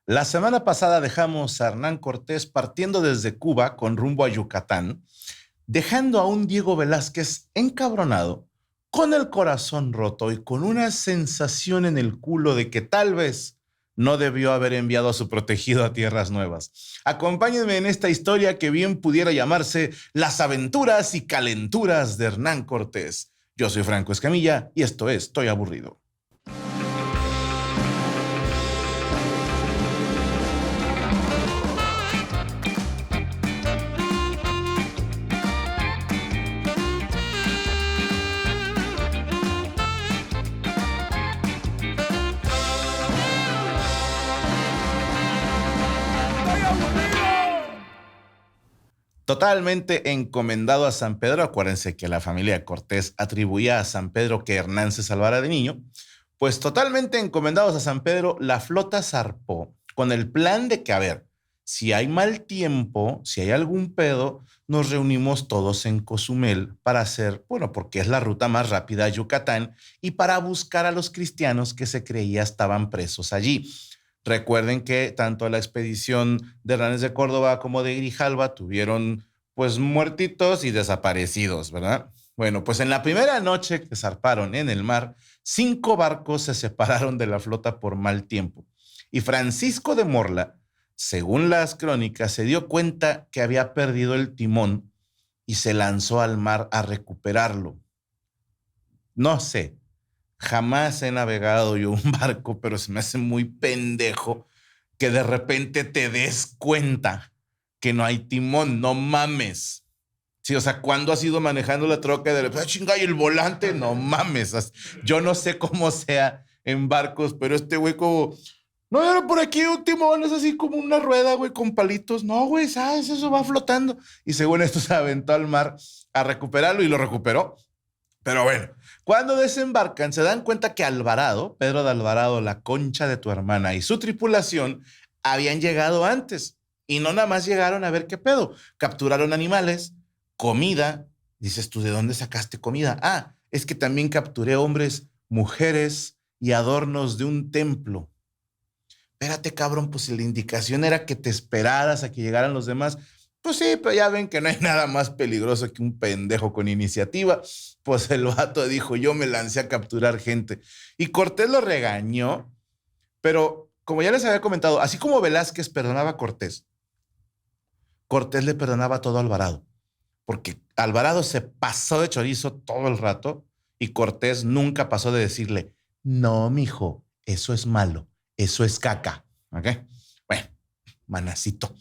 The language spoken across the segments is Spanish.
La semana pasada dejamos a Hernán Cortés partiendo desde Cuba con rumbo a Yucatán, dejando a un Diego Velázquez encabronado, con el corazón roto y con una sensación en el culo de que tal vez no debió haber enviado a su protegido a tierras nuevas. Acompáñenme en esta historia que bien pudiera llamarse Las aventuras y calenturas de Hernán Cortés. Yo soy Franco Escamilla y esto es Estoy aburrido. Totalmente encomendado a San Pedro. Acuérdense que la familia de Cortés atribuía a San Pedro que Hernán se salvara de niño. Pues totalmente encomendados a San Pedro, la flota zarpó con el plan de que, a ver, si hay mal tiempo, si hay algún pedo, nos reunimos todos en Cozumel para hacer, bueno, porque es la ruta más rápida a Yucatán y para buscar a los cristianos que se creía estaban presos allí. Recuerden que tanto la expedición de Hernández de Córdoba como de Grijalva tuvieron pues muertitos y desaparecidos, ¿verdad? Bueno, pues en la primera noche que zarparon en el mar, 5 barcos se separaron de la flota por mal tiempo. Y Francisco de Morla, según las crónicas, se dio cuenta que había perdido el timón y se lanzó al mar a recuperarlo. No sé, jamás he navegado yo un barco, pero se me hace muy pendejo que de repente te des cuenta que no hay timón, no mames. Sí, o sea, ¿cuándo has ido manejando la troca y de repente, chinga, y el volante? No mames. Yo no sé cómo sea en barcos, pero este güey como, no, era por aquí un timón, es así como una rueda, güey, con palitos. No, güey, ¿sabes? Eso va flotando. Y según esto se aventó al mar a recuperarlo y lo recuperó. Pero bueno, cuando desembarcan se dan cuenta que Alvarado, Pedro de Alvarado, la concha de tu hermana y su tripulación habían llegado antes. Y no nada más llegaron a ver qué pedo. Capturaron animales, comida. Dices tú, ¿de dónde sacaste comida? Ah, es que también capturé hombres, mujeres y adornos de un templo. Espérate, cabrón, pues si la indicación era que te esperaras a que llegaran los demás, pues sí, pero ya ven que no hay nada más peligroso que un pendejo con iniciativa. Pues el vato dijo, yo me lancé a capturar gente. Y Cortés lo regañó, pero como ya les había comentado, así como Velázquez perdonaba a Cortés, Cortés le perdonaba todo a Alvarado, porque Alvarado se pasó de chorizo todo el rato y Cortés nunca pasó de decirle, no, mijo, eso es malo, eso es caca. ¿Ok? Bueno, manacito.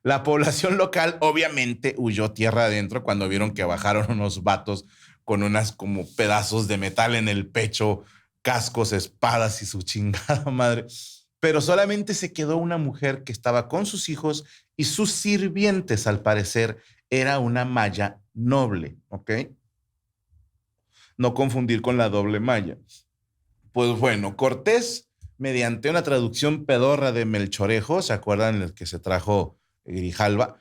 La población local obviamente huyó tierra adentro cuando vieron que bajaron unos vatos con unas como pedazos de metal en el pecho, cascos, espadas y su chingada madre. Pero solamente se quedó una mujer que estaba con sus hijos y sus sirvientes, al parecer, era una maya noble, ¿ok? No confundir con la doble maya. Pues bueno, Cortés, mediante una traducción pedorra de Melchorejo, ¿se acuerdan el que se trajo Grijalva?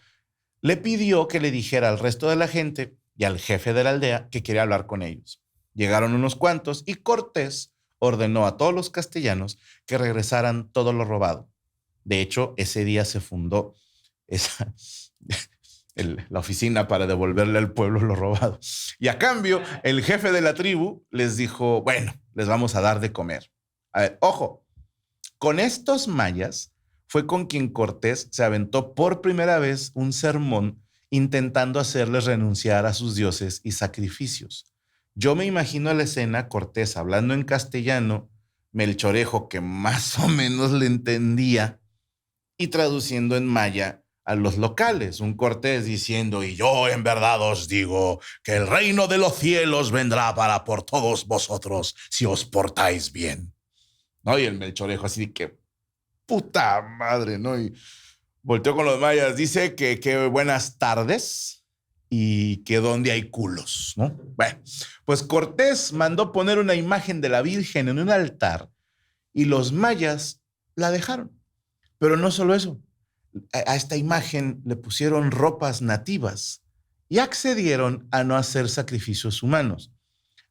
Le pidió que le dijera al resto de la gente y al jefe de la aldea que quería hablar con ellos. Llegaron unos cuantos y Cortés ordenó a todos los castellanos que regresaran todo lo robado. De hecho, ese día se fundó esa, la oficina para devolverle al pueblo lo robado. Y a cambio, el jefe de la tribu les dijo, bueno, les vamos a dar de comer. A ver, ojo, con estos mayas fue con quien Cortés se aventó por primera vez un sermón intentando hacerles renunciar a sus dioses y sacrificios. Yo me imagino la escena, Cortés hablando en castellano, Melchorejo, que más o menos le entendía, y traduciendo en maya a los locales, un Cortés diciendo, y yo en verdad os digo que el reino de los cielos vendrá para por todos vosotros si os portáis bien. ¿No? Y el Melchorejo así que, puta madre, ¿no? Y volteó con los mayas, dice que buenas tardes y que donde hay culos, ¿no? Bueno, pues Cortés mandó poner una imagen de la Virgen en un altar y los mayas la dejaron. Pero no solo eso, a esta imagen le pusieron ropas nativas y accedieron a no hacer sacrificios humanos,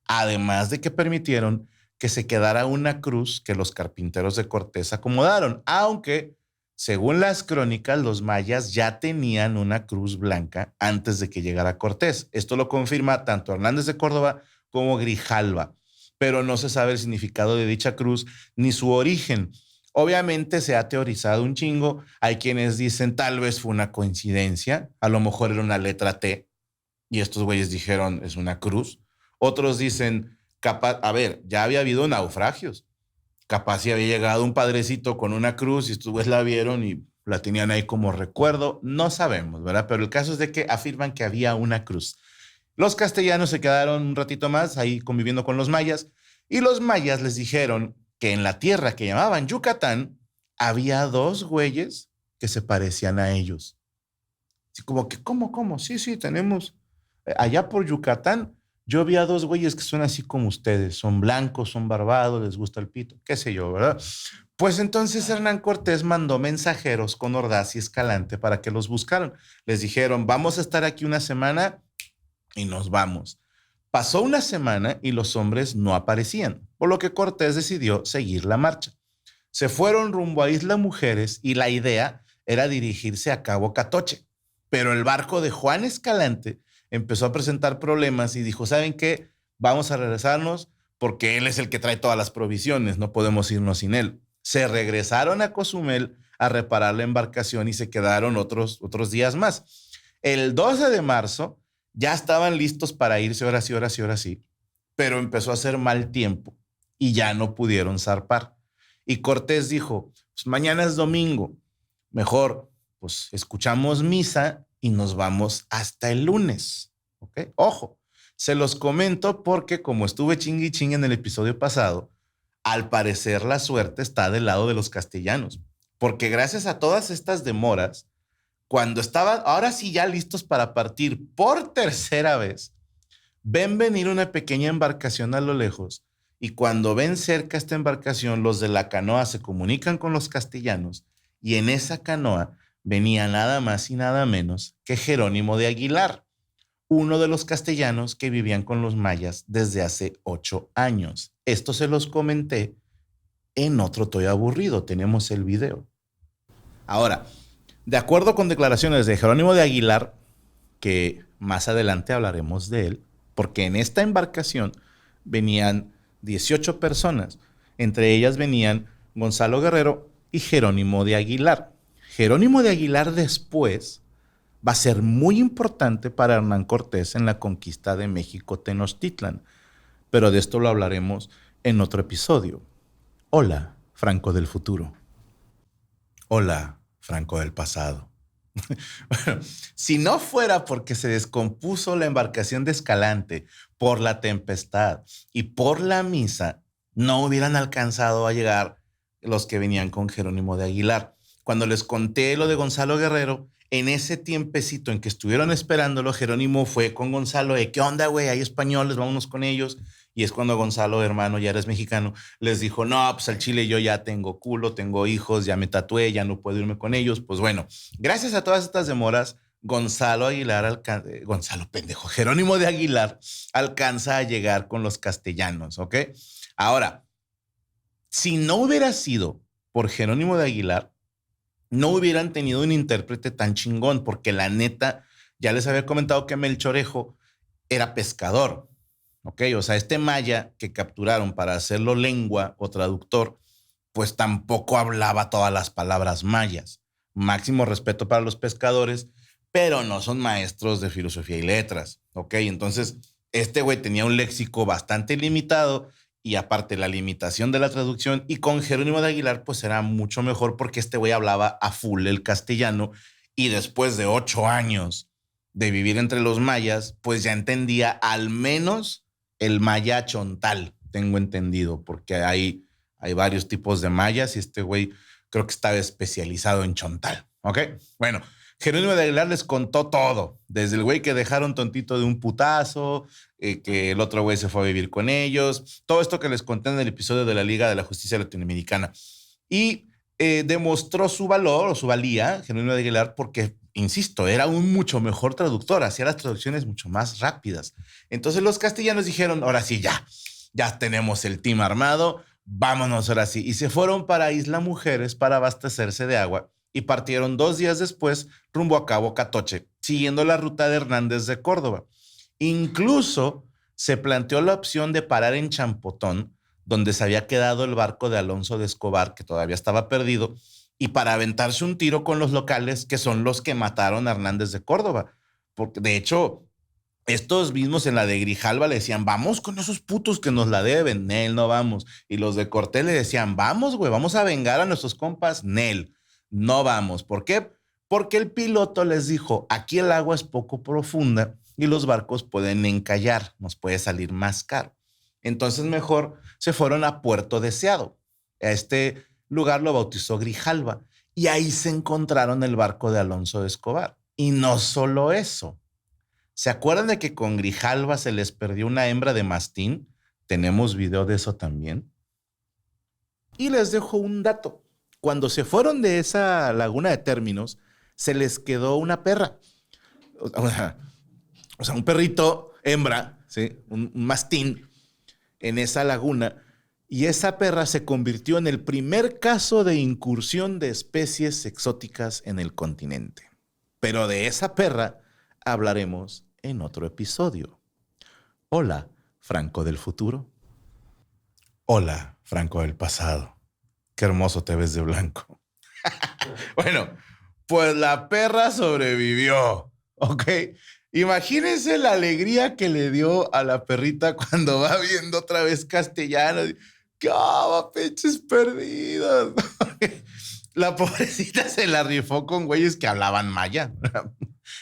además de que permitieron que se quedara una cruz que los carpinteros de Cortés acomodaron, aunque Según las crónicas, los mayas ya tenían una cruz blanca antes de que llegara Cortés. Esto lo confirma tanto Hernández de Córdoba como Grijalva, pero no se sabe el significado de dicha cruz ni su origen. Obviamente se ha teorizado un chingo. Hay quienes dicen tal vez fue una coincidencia, a lo mejor era una letra T y estos güeyes dijeron es una cruz. Otros dicen, capaz, a ver, ya había habido naufragios. Capaz si había llegado un padrecito con una cruz y estos güeyes la vieron y la tenían ahí como recuerdo. No sabemos, ¿verdad? Pero el caso es de que afirman que había una cruz. Los castellanos se quedaron un ratito más ahí conviviendo con los mayas y los mayas les dijeron que en la tierra que llamaban Yucatán había dos güeyes que se parecían a ellos. Así como que, ¿cómo? Sí, sí, tenemos. Allá por Yucatán, yo vi a dos güeyes que son así como ustedes. Son blancos, son barbados, les gusta el pito, qué sé yo, ¿verdad? Pues entonces Hernán Cortés mandó mensajeros con Ordaz y Escalante para que los buscaran. Les dijeron, vamos a estar aquí una semana y nos vamos. Pasó una semana y los hombres no aparecían, por lo que Cortés decidió seguir la marcha. Se fueron rumbo a Isla Mujeres y la idea era dirigirse a Cabo Catoche, pero el barco de Juan Escalante empezó a presentar problemas y dijo, ¿saben qué? Vamos a regresarnos porque él es el que trae todas las provisiones, no podemos irnos sin él. Se regresaron a Cozumel a reparar la embarcación y se quedaron otros días más. El 12 de marzo ya estaban listos para irse, ahora sí, pero empezó a hacer mal tiempo y ya no pudieron zarpar. Y Cortés dijo, pues mañana es domingo, mejor pues escuchamos misa y nos vamos hasta el lunes, ¿ok? Ojo, se los comento porque como estuve chingui ching en el episodio pasado, al parecer la suerte está del lado de los castellanos, porque gracias a todas estas demoras, cuando estaban ahora sí ya listos para partir por tercera vez, ven venir una pequeña embarcación a lo lejos y cuando ven cerca esta embarcación, los de la canoa se comunican con los castellanos y en esa canoa venía nada más y nada menos que Jerónimo de Aguilar, uno de los castellanos que vivían con los mayas desde hace 8 años. Esto se los comenté en otro Toy Aburrido, tenemos el video. Ahora, de acuerdo con declaraciones de Jerónimo de Aguilar, que más adelante hablaremos de él, porque en esta embarcación venían 18 personas, entre ellas venían Gonzalo Guerrero y Jerónimo de Aguilar. Jerónimo de Aguilar después va a ser muy importante para Hernán Cortés en la conquista de México Tenochtitlan, pero de esto lo hablaremos en otro episodio. Hola, Franco del futuro. Hola, Franco del pasado. Bueno, si no fuera porque se descompuso la embarcación de Escalante por la tempestad y por la misa, no hubieran alcanzado a llegar los que venían con Jerónimo de Aguilar. Cuando les conté lo de Gonzalo Guerrero, en ese tiempecito en que estuvieron esperándolo, Jerónimo fue con Gonzalo de, ¿qué onda, güey? Hay españoles, vámonos con ellos. Y es cuando Gonzalo, hermano, ya eres mexicano, les dijo, no, pues al chile yo ya tengo culo, tengo hijos, ya me tatué, ya no puedo irme con ellos. Pues bueno, gracias a todas estas demoras, Jerónimo de Aguilar alcanza a llegar con los castellanos, ¿ok? Ahora, si no hubiera sido por Jerónimo de Aguilar, no hubieran tenido un intérprete tan chingón, porque la neta, ya les había comentado que Melchorejo era pescador, ¿ok? O sea, este maya que capturaron para hacerlo lengua o traductor, pues tampoco hablaba todas las palabras mayas. Máximo respeto para los pescadores, pero no son maestros de filosofía y letras, ¿ok? Entonces, este güey tenía un léxico bastante limitado y aparte la limitación de la traducción y con Jerónimo de Aguilar pues era mucho mejor porque este güey hablaba a full el castellano y después de 8 años de vivir entre los mayas, pues ya entendía al menos el maya chontal, tengo entendido, porque hay varios tipos de mayas y este güey creo que estaba especializado en chontal, ¿ok? Bueno, Jerónimo de Aguilar les contó todo, desde el güey que dejaron tontito de un putazo, que el otro güey se fue a vivir con ellos, todo esto que les conté en el episodio de la Liga de la Justicia Latinoamericana. Y demostró su valor o su valía, Jerónimo de Aguilar, porque, insisto, era un mucho mejor traductor, hacía las traducciones mucho más rápidas. Entonces los castellanos dijeron, ahora sí, ya tenemos el team armado, vámonos ahora sí. Y se fueron para Isla Mujeres para abastecerse de agua y partieron 2 días después rumbo a Cabo Catoche, siguiendo la ruta de Hernández de Córdoba. Incluso se planteó la opción de parar en Champotón, donde se había quedado el barco de Alonso de Escobar, que todavía estaba perdido, y para aventarse un tiro con los locales, que son los que mataron a Hernández de Córdoba. Porque de hecho, estos mismos en la de Grijalva le decían, vamos con esos putos que nos la deben. Nel, no vamos. Y los de Cortés le decían, vamos, güey, vamos a vengar a nuestros compas. Nel, no vamos. ¿Por qué? Porque el piloto les dijo, aquí el agua es poco profunda y los barcos pueden encallar, nos puede salir más caro. Entonces mejor se fueron a Puerto Deseado. A este lugar lo bautizó Grijalva y ahí se encontraron el barco de Alonso de Escobar. Y no solo eso. ¿Se acuerdan de que con Grijalva se les perdió una hembra de mastín? Tenemos video de eso también. Y les dejo un dato. Cuando se fueron de esa laguna de términos, se les quedó una perra. O sea, un perrito hembra, ¿sí? Un mastín en esa laguna. Y esa perra se convirtió en el primer caso de incursión de especies exóticas en el continente. Pero de esa perra hablaremos en otro episodio. Hola, Franco del futuro. Hola, Franco del pasado. Qué hermoso te ves de blanco. Bueno, pues la perra sobrevivió, ¿ok? Imagínense la alegría que le dio a la perrita cuando va viendo otra vez castellano. ¡Qué pinches perdidos! La pobrecita se la rifó con güeyes que hablaban maya.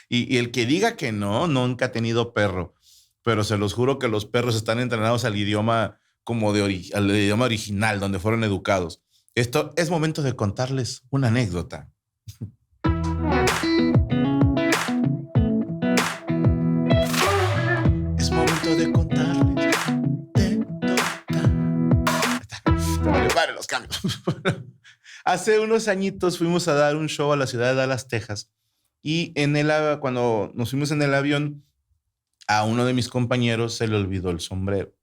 Y el que diga que no, nunca ha tenido perro. Pero se los juro que los perros están entrenados al idioma al idioma original, donde fueron educados. Esto es momento de contarles una anécdota. Es momento de contarles. Vale, los cambios. Hace unos añitos fuimos a dar un show a la ciudad de Dallas, Texas. Y cuando nos fuimos en el avión, a uno de mis compañeros se le olvidó el sombrero.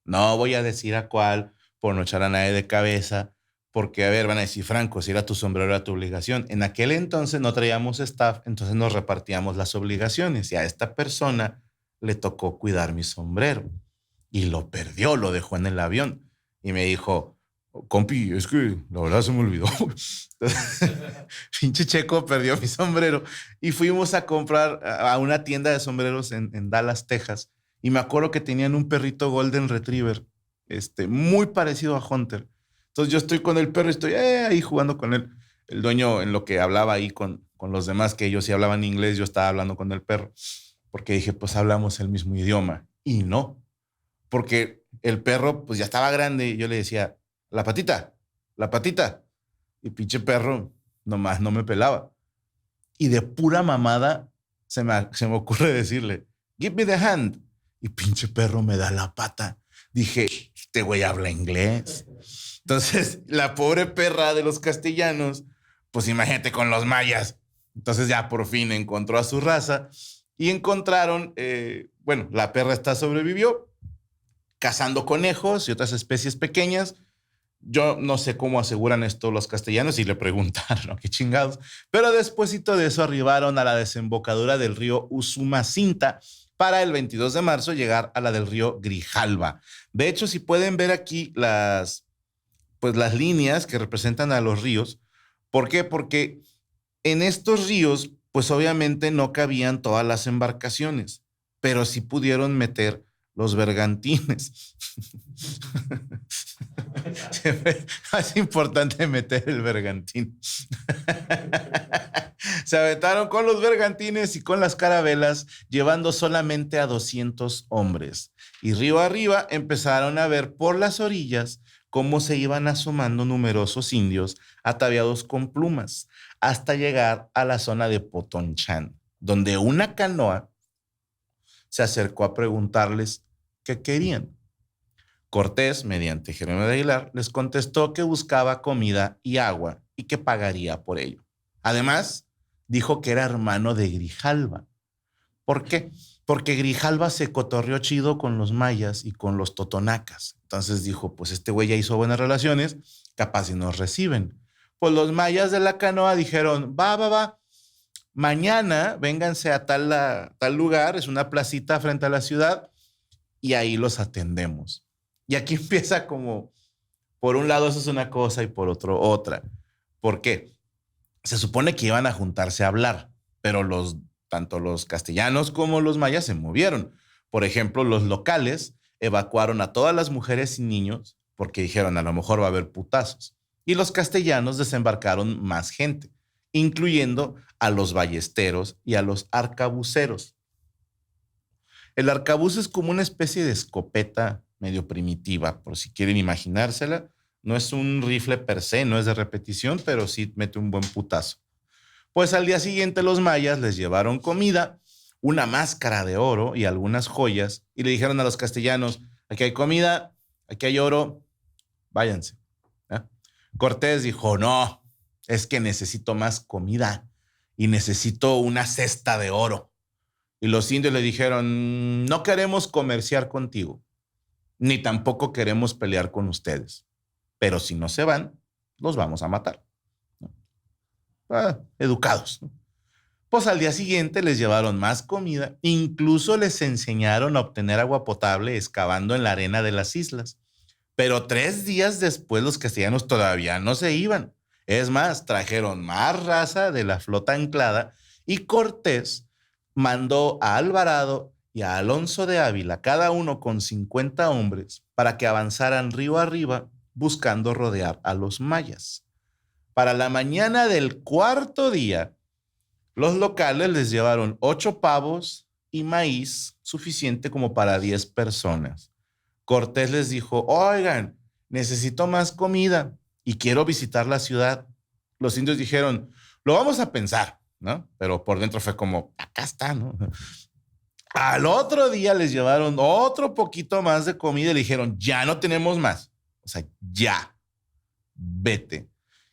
No voy a decir a cuál, por no echar a nadie de cabeza, porque, a ver, van a decir, Franco, si era tu sombrero, era tu obligación. En aquel entonces no traíamos staff, entonces nos repartíamos las obligaciones. Y a esta persona le tocó cuidar mi sombrero. Y lo perdió, lo dejó en el avión. Y me dijo, compi, es que la verdad se me olvidó. Pinche Checo perdió mi sombrero. Y fuimos a comprar a una tienda de sombreros en Dallas, Texas. Y me acuerdo que tenían un perrito Golden Retriever, muy parecido a Hunter. Entonces yo estoy con el perro y estoy ahí jugando con él. El dueño, en lo que hablaba ahí con los demás, que ellos sí hablaban inglés, yo estaba hablando con el perro. Porque dije, pues hablamos el mismo idioma. Y no. Porque el perro, pues ya estaba grande y yo le decía, la patita. Y pinche perro nomás no me pelaba. Y de pura mamada se me ocurre decirle, give me the hand. Y pinche perro me da la pata. Dije, este güey habla inglés. Entonces, la pobre perra de los castellanos, pues imagínate con los mayas. Entonces ya por fin encontró a su raza y encontraron, la perra sobrevivió cazando conejos y otras especies pequeñas. Yo no sé cómo aseguran esto los castellanos y le preguntaron, ¿no? Qué chingados. Pero despuesito de eso arribaron a la desembocadura del río Usumacinta para el 22 de marzo llegar a la del río Grijalva. De hecho, si pueden ver aquí las líneas que representan a los ríos. ¿Por qué? Porque en estos ríos, pues obviamente no cabían todas las embarcaciones, pero sí pudieron meter los bergantines. Es importante meter el bergantín. Se aventaron con los bergantines y con las carabelas, llevando solamente a 200 hombres. Y río arriba empezaron a ver por las orillas cómo se iban asomando numerosos indios ataviados con plumas, hasta llegar a la zona de Potonchán, donde una canoa se acercó a preguntarles qué querían. Cortés, mediante Jerónimo de Aguilar, les contestó que buscaba comida y agua y que pagaría por ello. Además, dijo que era hermano de Grijalva. ¿Por qué? Porque Grijalva se cotorreó chido con los mayas y con los totonacas. Entonces dijo, pues este güey ya hizo buenas relaciones, capaz si nos reciben. Pues los mayas de la canoa dijeron, va, mañana vénganse a tal lugar, es una placita frente a la ciudad, y ahí los atendemos. Y aquí empieza como, por un lado eso es una cosa y por otro otra. ¿Por qué? Se supone que iban a juntarse a hablar, pero tanto los castellanos como los mayas se movieron. Por ejemplo, los locales evacuaron a todas las mujeres y niños porque dijeron, a lo mejor va a haber putazos. Y los castellanos desembarcaron más gente, incluyendo a los ballesteros y a los arcabuceros. El arcabuz es como una especie de escopeta medio primitiva, por si quieren imaginársela. No es un rifle per se, no es de repetición, pero sí mete un buen putazo. Pues al día siguiente los mayas les llevaron comida, una máscara de oro y algunas joyas, y le dijeron a los castellanos, aquí hay comida, aquí hay oro, váyanse. ¿Eh? Cortés dijo, no, es que necesito más comida y necesito una cesta de oro. Y los indios le dijeron, no queremos comerciar contigo, ni tampoco queremos pelear con ustedes, pero si no se van, los vamos a matar. Educados. Pues al día siguiente les llevaron más comida, incluso les enseñaron a obtener agua potable excavando en la arena de las islas. Pero 3 días después los castellanos todavía no se iban. Es más, trajeron más raza de la flota anclada y Cortés mandó a Alvarado y a Alonso de Ávila, cada uno con 50 hombres, para que avanzaran río arriba buscando rodear a los mayas. Para la mañana del 4.º día, los locales les llevaron 8 pavos y maíz suficiente como para 10 personas. Cortés les dijo, oigan, necesito más comida y quiero visitar la ciudad. Los indios dijeron, lo vamos a pensar, ¿no? Pero por dentro fue como, acá está, ¿no? Al otro día les llevaron otro poquito más de comida y le dijeron, ya no tenemos más. O sea, ya, vete.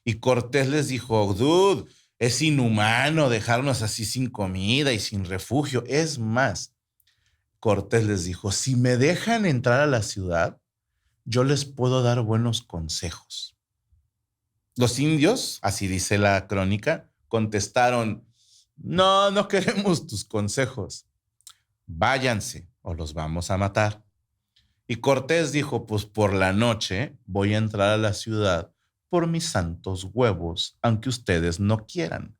Y Cortés les dijo, dude, es inhumano dejarnos así sin comida y sin refugio. Es más, Cortés les dijo, si me dejan entrar a la ciudad, yo les puedo dar buenos consejos. Los indios, así dice la crónica, contestaron, no, no queremos tus consejos. Váyanse o los vamos a matar. Y Cortés dijo, pues por la noche voy a entrar a la ciudad por mis santos huevos, aunque ustedes no quieran.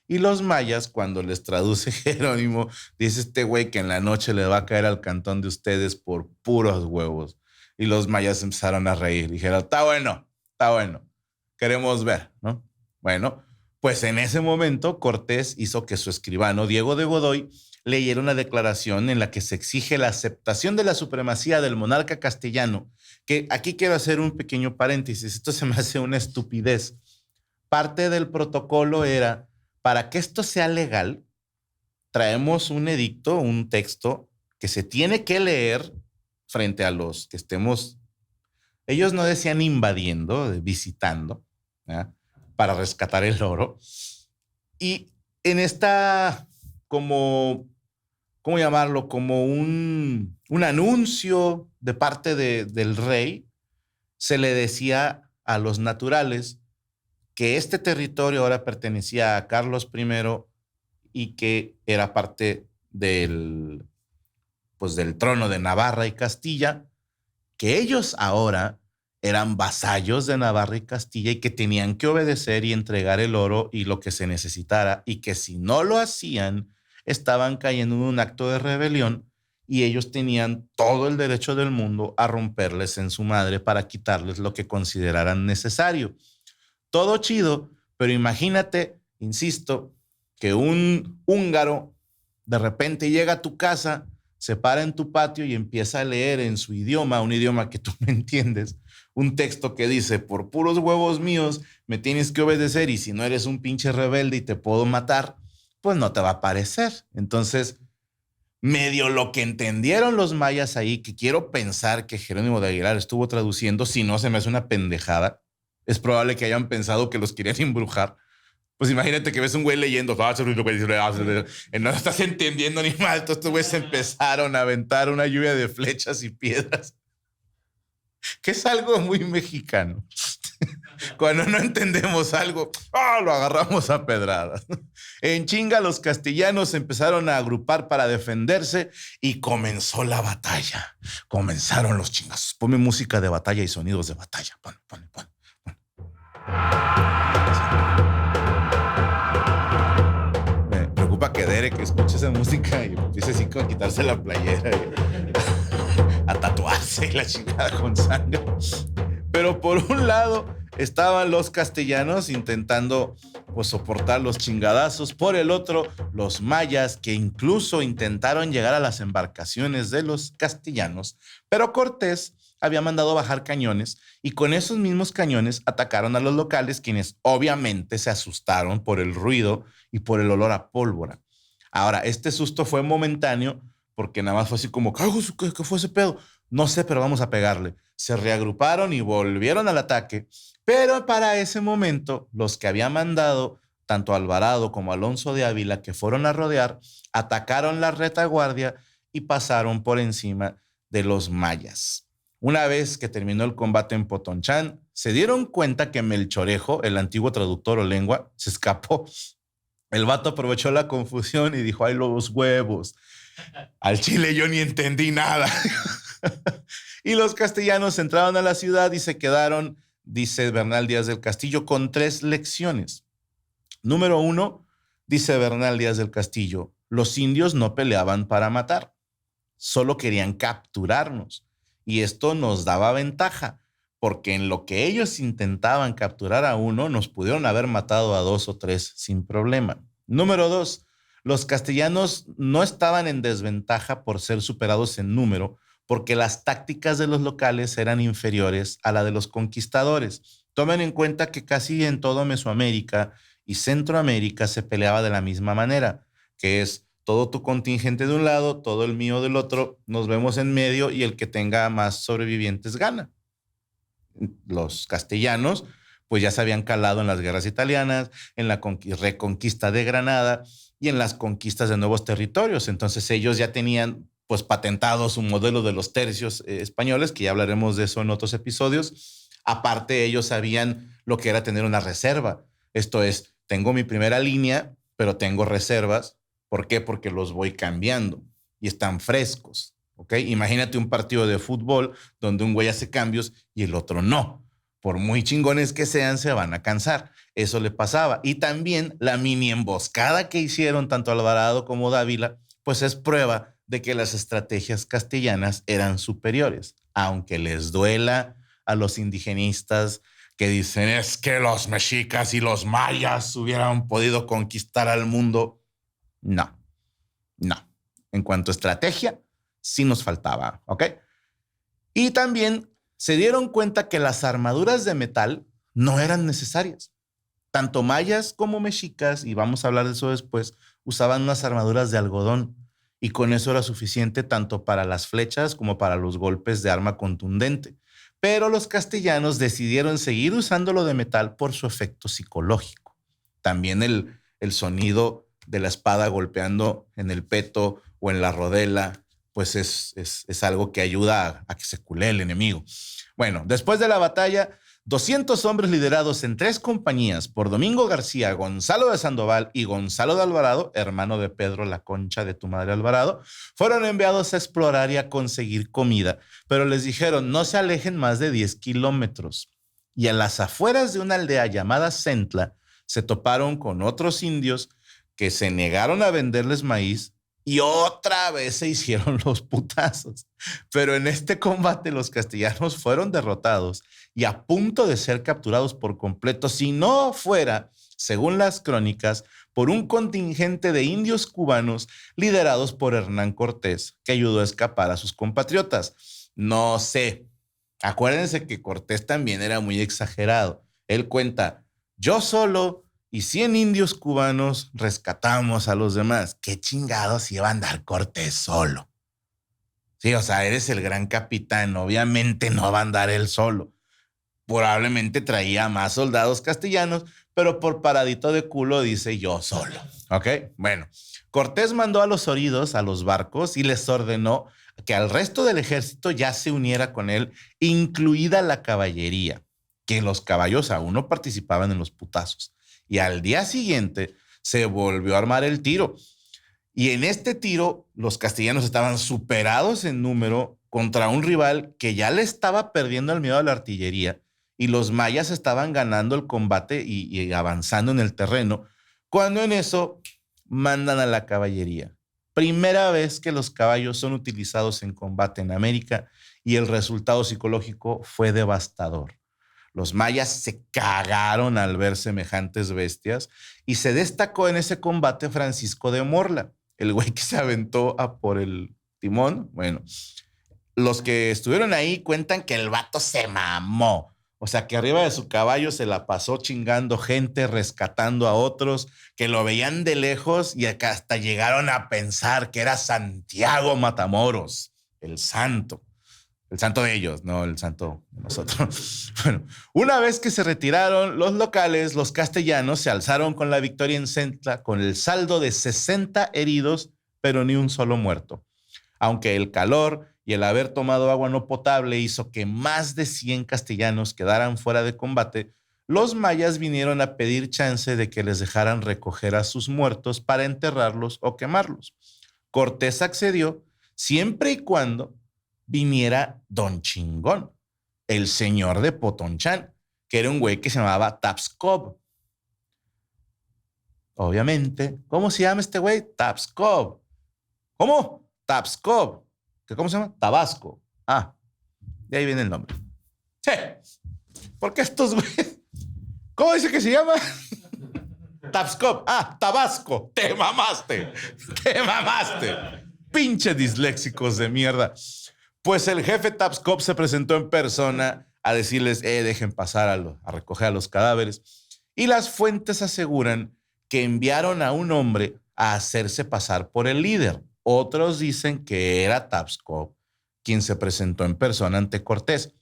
Y los mayas, cuando les traduce Jerónimo, dice este güey que en la noche le va a caer al cantón de ustedes por puros huevos. Y los mayas empezaron a reír. Dijeron, está bueno, queremos ver, ¿no? Bueno, pues en ese momento Cortés hizo que su escribano, Diego de Godoy, leyera una declaración en la que se exige la aceptación de la supremacía del monarca castellano, que aquí quiero hacer un pequeño paréntesis, esto se me hace una estupidez. Parte del protocolo era, para que esto sea legal, traemos un edicto, un texto que se tiene que leer frente a los que estemos, ellos no decían invadiendo, visitando, ¿ya? Para rescatar el oro. Y en esta, como, ¿cómo llamarlo? Como un anuncio de parte del rey, se le decía a los naturales que este territorio ahora pertenecía a Carlos I y que era parte pues del trono de Navarra y Castilla, que ellos ahora eran vasallos de Navarra y Castilla y que tenían que obedecer y entregar el oro y lo que se necesitara, y que si no lo hacían, estaban cayendo en un acto de rebelión y ellos tenían todo el derecho del mundo a romperles en su madre para quitarles lo que consideraran necesario. Todo chido, pero imagínate, insisto, que un húngaro de repente llega a tu casa, se para en tu patio y empieza a leer en su idioma, un idioma que tú no entiendes, un texto que dice, por puros huevos míos, me tienes que obedecer y si no eres un pinche rebelde y te puedo matar, pues no te va a parecer. Entonces, medio lo que entendieron los mayas ahí, que quiero pensar que Jerónimo de Aguilar estuvo traduciendo, si no se me hace una pendejada, es probable que hayan pensado que los querían embrujar. Pues imagínate que ves un güey leyendo, no estás entendiendo ni mal. Estos güeyes empezaron a aventar una lluvia de flechas y piedras, que es algo muy mexicano. Cuando no entendemos algo, lo agarramos a pedradas. En chinga, los castellanos empezaron a agrupar para defenderse y comenzó la batalla. Comenzaron los chingazos. Ponme música de batalla y sonidos de batalla. Pon. Me preocupa que Derek escuche esa música y empiece así a quitarse la playera y a tatuarse y la chingada con sangre. Pero por un lado estaban los castellanos intentando pues, soportar los chingadazos. Por el otro, los mayas, que incluso intentaron llegar a las embarcaciones de los castellanos. Pero Cortés había mandado bajar cañones y con esos mismos cañones atacaron a los locales, quienes obviamente se asustaron por el ruido y por el olor a pólvora. Ahora, este susto fue momentáneo porque nada más fue así como, ¿qué fue ese pedo? No sé, pero vamos a pegarle. Se reagruparon y volvieron al ataque, pero para ese momento los que había mandado tanto Alvarado como Alonso de Ávila, que fueron a rodear, atacaron la retaguardia y pasaron por encima de los mayas. Una vez que terminó el combate en Potonchán, se dieron cuenta que Melchorejo, el antiguo traductor o lengua, se escapó. El vato aprovechó la confusión y dijo, ¡ay, los huevos! Al chile yo ni entendí nada. Y los castellanos entraron a la ciudad y se quedaron, dice Bernal Díaz del Castillo, con 3 lecciones. Número 1, dice Bernal Díaz del Castillo, los indios no peleaban para matar, solo querían capturarnos. Y esto nos daba ventaja, porque en lo que ellos intentaban capturar a uno, nos pudieron haber matado a 2 o 3 sin problema. Número 2, los castellanos no estaban en desventaja por ser superados en número, porque las tácticas de los locales eran inferiores a la de los conquistadores. Tomen en cuenta que casi en todo Mesoamérica y Centroamérica se peleaba de la misma manera, que es todo tu contingente de un lado, todo el mío del otro, nos vemos en medio y el que tenga más sobrevivientes gana. Los castellanos pues ya se habían calado en las guerras italianas, en la reconquista de Granada y en las conquistas de nuevos territorios. Entonces ellos ya tenían pues patentados un modelo de los tercios españoles, que ya hablaremos de eso en otros episodios. Aparte, ellos sabían lo que era tener una reserva. Esto es, tengo mi primera línea, pero tengo reservas. ¿Por qué? Porque los voy cambiando y están frescos. ¿Ok? Imagínate un partido de fútbol donde un güey hace cambios y el otro no. Por muy chingones que sean, se van a cansar. Eso le pasaba. Y también la mini emboscada que hicieron tanto Alvarado como Dávila, pues es prueba de que las estrategias castellanas eran superiores, aunque les duela a los indigenistas que dicen es que los mexicas y los mayas hubieran podido conquistar al mundo. No. En cuanto a estrategia, sí nos faltaba, ¿ok? Y también se dieron cuenta que las armaduras de metal no eran necesarias. Tanto mayas como mexicas, y vamos a hablar de eso después, usaban unas armaduras de algodón. Y con eso era suficiente tanto para las flechas como para los golpes de arma contundente. Pero los castellanos decidieron seguir usándolo de metal por su efecto psicológico. También el sonido de la espada golpeando en el peto o en la rodela, pues es algo que ayuda a que se culee el enemigo. Bueno, después de la batalla, 200 hombres liderados en 3 compañías por Domingo García, Gonzalo de Sandoval y Gonzalo de Alvarado, hermano de Pedro la Concha de tu madre Alvarado, fueron enviados a explorar y a conseguir comida, pero les dijeron no se alejen más de 10 kilómetros. Y a las afueras de una aldea llamada Centla se toparon con otros indios que se negaron a venderles maíz y otra vez se hicieron los putazos. Pero en este combate los castellanos fueron derrotados y a punto de ser capturados por completo, si no fuera, según las crónicas, por un contingente de indios cubanos liderados por Hernán Cortés, que ayudó a escapar a sus compatriotas. No sé, acuérdense que Cortés también era muy exagerado. Él cuenta, yo solo y 100 indios cubanos rescatamos a los demás. ¿Qué chingados iba a andar Cortés solo? Sí, o sea, eres el gran capitán, obviamente no va a andar él solo. Probablemente traía más soldados castellanos, pero por paradito de culo dice yo solo. ¿Ok? Bueno, Cortés mandó a los heridos a los barcos y les ordenó que al resto del ejército ya se uniera con él, incluida la caballería. que los caballos aún no participaban en los putazos. Y al día siguiente se volvió a armar el tiro. Y en este tiro, los castellanos estaban superados en número contra un rival que ya le estaba perdiendo el miedo a la artillería, y los mayas estaban ganando el combate y avanzando en el terreno, cuando en eso mandan a la caballería. Primera vez que los caballos son utilizados en combate en América, y el resultado psicológico fue devastador. Los mayas se cagaron al ver semejantes bestias, y se destacó en ese combate Francisco de Morla, el güey que se aventó a por el timón. Bueno, los que estuvieron ahí cuentan que el vato se mamó. O sea, que arriba de su caballo se la pasó chingando gente, rescatando a otros, que lo veían de lejos y acá hasta llegaron a pensar que era Santiago Matamoros, el santo. El santo de ellos, no el santo de nosotros. Bueno, una vez que se retiraron los locales, los castellanos se alzaron con la victoria en Centla con el saldo de 60 heridos, pero ni un solo muerto. Aunque el calor y el haber tomado agua no potable hizo que más de 100 castellanos quedaran fuera de combate, los mayas vinieron a pedir chance de que les dejaran recoger a sus muertos para enterrarlos o quemarlos. Cortés accedió siempre y cuando viniera Don Chingón, el señor de Potonchán, que era un güey que se llamaba Tapscov. Obviamente, ¿cómo se llama este güey? Tapscov. ¿Cómo? Tapscov. ¿Cómo se llama? Tabasco. Ah, de ahí viene el nombre. Sí, porque estos güeyes, ¿cómo dice que se llama? Tapscov. Ah, Tabasco. Te mamaste. Te mamaste. Pinche disléxicos de mierda. Pues el jefe Tapscov se presentó en persona a decirles, dejen pasar a recoger a los cadáveres. Y las fuentes aseguran que enviaron a un hombre a hacerse pasar por el líder. Otros dicen que era Tapscov quien se presentó en persona ante Cortés.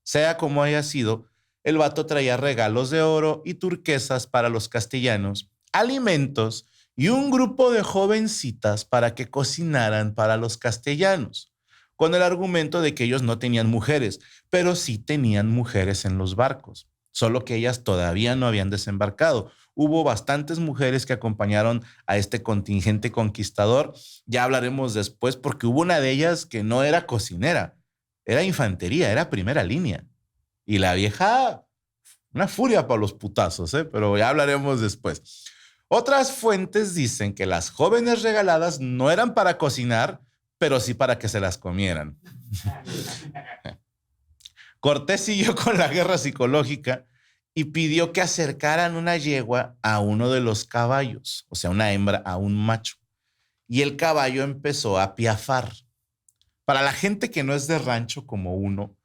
Sea como haya sido, el vato traía regalos de oro y turquesas para los castellanos, alimentos y un grupo de jovencitas para que cocinaran para los castellanos, con el argumento de que ellos no tenían mujeres, pero sí tenían mujeres en los barcos, solo que ellas todavía no habían desembarcado. Hubo bastantes mujeres que acompañaron a este contingente conquistador. Ya hablaremos después, porque hubo una de ellas que no era cocinera, era infantería, era primera línea. Y la vieja, una furia para los putazos, pero ya hablaremos después. Otras fuentes dicen que las jóvenes regaladas no eran para cocinar, pero sí para que se las comieran. Cortés siguió con la guerra psicológica y pidió que acercaran una yegua a uno de los caballos, o sea, una hembra a un macho. Y el caballo empezó a piafar. Para la gente que no es de rancho como uno,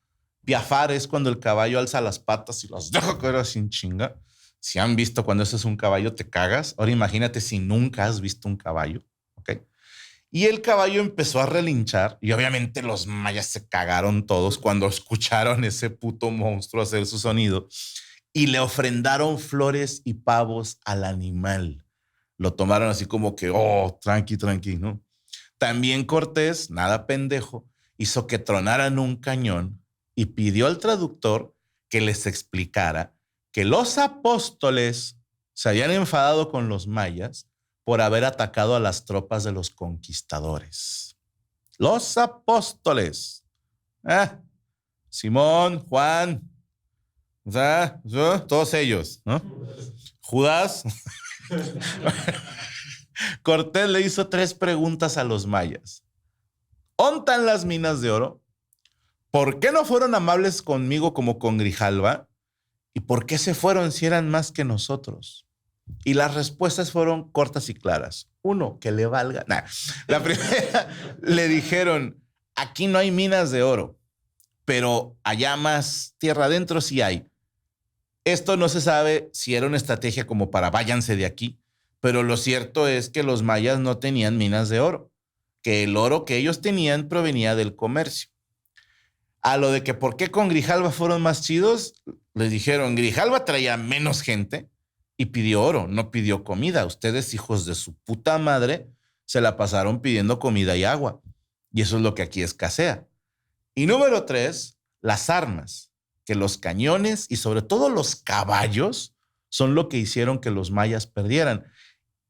piafar es cuando el caballo alza las patas y las deja caer sin chinga. Si han visto cuando ese es un caballo, te cagas. Ahora imagínate si nunca has visto un caballo, ¿ok? Y el caballo empezó a relinchar y obviamente los mayas se cagaron todos cuando escucharon ese puto monstruo hacer su sonido y le ofrendaron flores y pavos al animal. Lo tomaron así como que, tranqui, tranqui, ¿no? También Cortés, nada pendejo, hizo que tronaran un cañón y pidió al traductor que les explicara que los apóstoles se habían enfadado con los mayas por haber atacado a las tropas de los conquistadores. Los apóstoles. Simón, Juan, todos ellos, ¿no? Judas. Cortés le hizo 3 preguntas a los mayas. ¿Dónde están las minas de oro? ¿Por qué no fueron amables conmigo como con Grijalva? ¿Y por qué se fueron si eran más que nosotros? Y las respuestas fueron cortas y claras. 1, que le valga. Nah. La primera, le dijeron, aquí no hay minas de oro, pero allá más tierra adentro sí hay. Esto no se sabe si era una estrategia como para váyanse de aquí, pero lo cierto es que los mayas no tenían minas de oro, que el oro que ellos tenían provenía del comercio. A lo de que por qué con Grijalva fueron más chidos, les dijeron, Grijalva traía menos gente y pidió oro, no pidió comida. Ustedes, hijos de su puta madre, se la pasaron pidiendo comida y agua. Y eso es lo que aquí escasea. Y número 3, las armas. que los cañones y sobre todo los caballos son lo que hicieron que los mayas perdieran.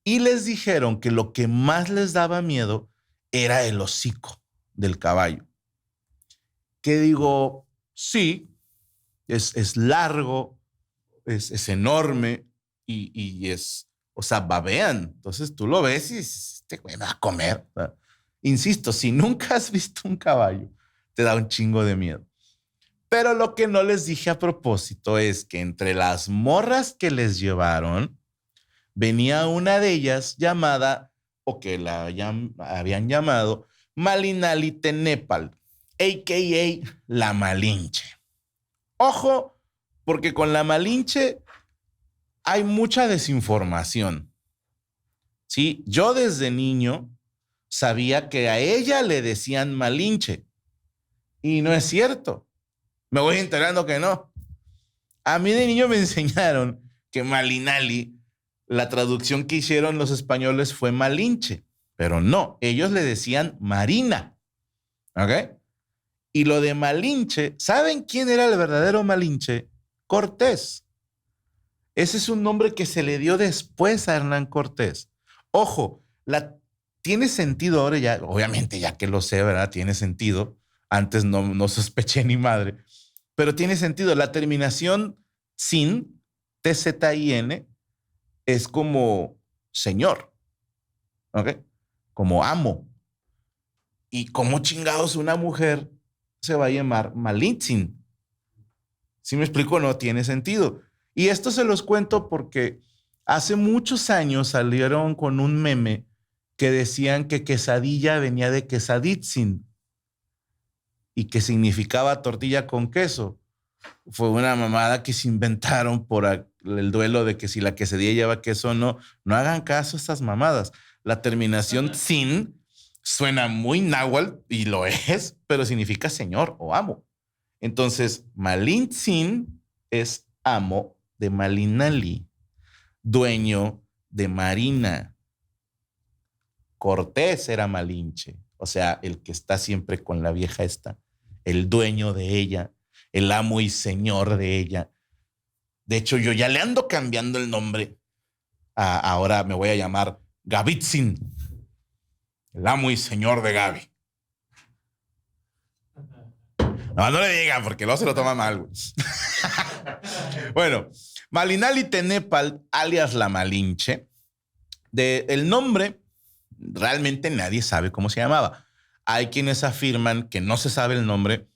Y les dijeron que lo que más les daba miedo era el hocico del caballo. Que digo, sí, es largo, es enorme y es, o sea, babean. Entonces tú lo ves y dices, este güey va a comer. O sea, insisto, si nunca has visto un caballo, te da un chingo de miedo. Pero lo que no les dije a propósito es que entre las morras que les llevaron, venía una de ellas llamada, o que habían llamado, Malinali Tenepal, a.k.a. la Malinche. Ojo, porque con la Malinche hay mucha desinformación. ¿Sí? Yo desde niño sabía que a ella le decían Malinche y no es cierto. Me voy enterando que no. A mí de niño me enseñaron que Malinali, la traducción que hicieron los españoles fue Malinche, pero no, ellos le decían Marina. ¿Ok? Y lo de Malinche, ¿saben quién era el verdadero Malinche? Cortés. Ese es un nombre que se le dio después a Hernán Cortés. Ojo, tiene sentido ahora ya, obviamente ya que lo sé, ¿verdad? Tiene sentido. Antes no sospeché ni madre, pero tiene sentido. La terminación sin, TZIN, es como señor, ¿ok? Como amo. Y como chingados una mujer se va a llamar Malintzin. ¿Sí me explico? No tiene sentido. Y esto se los cuento porque hace muchos años salieron con un meme que decían que quesadilla venía de quesaditzin y que significaba tortilla con queso. Fue una mamada que se inventaron por el duelo de que si la quesadilla lleva queso o no. No hagan caso a estas mamadas. La terminación sin suena muy náhuatl y lo es, pero significa señor o amo. Entonces, Malintzin es amo de Malinali, dueño de Marina. Cortés era Malinche, o sea, el que está siempre con la vieja esta, el dueño de ella, el amo y señor de ella. De hecho, yo ya le ando cambiando el nombre. Ahora me voy a llamar Gavitzin, el amo y señor de Gaby. No le digan porque luego se lo toma mal. Bueno, Malinali Tenepal, alias la Malinche, el nombre realmente nadie sabe cómo se llamaba. Hay quienes afirman que no se sabe el nombre,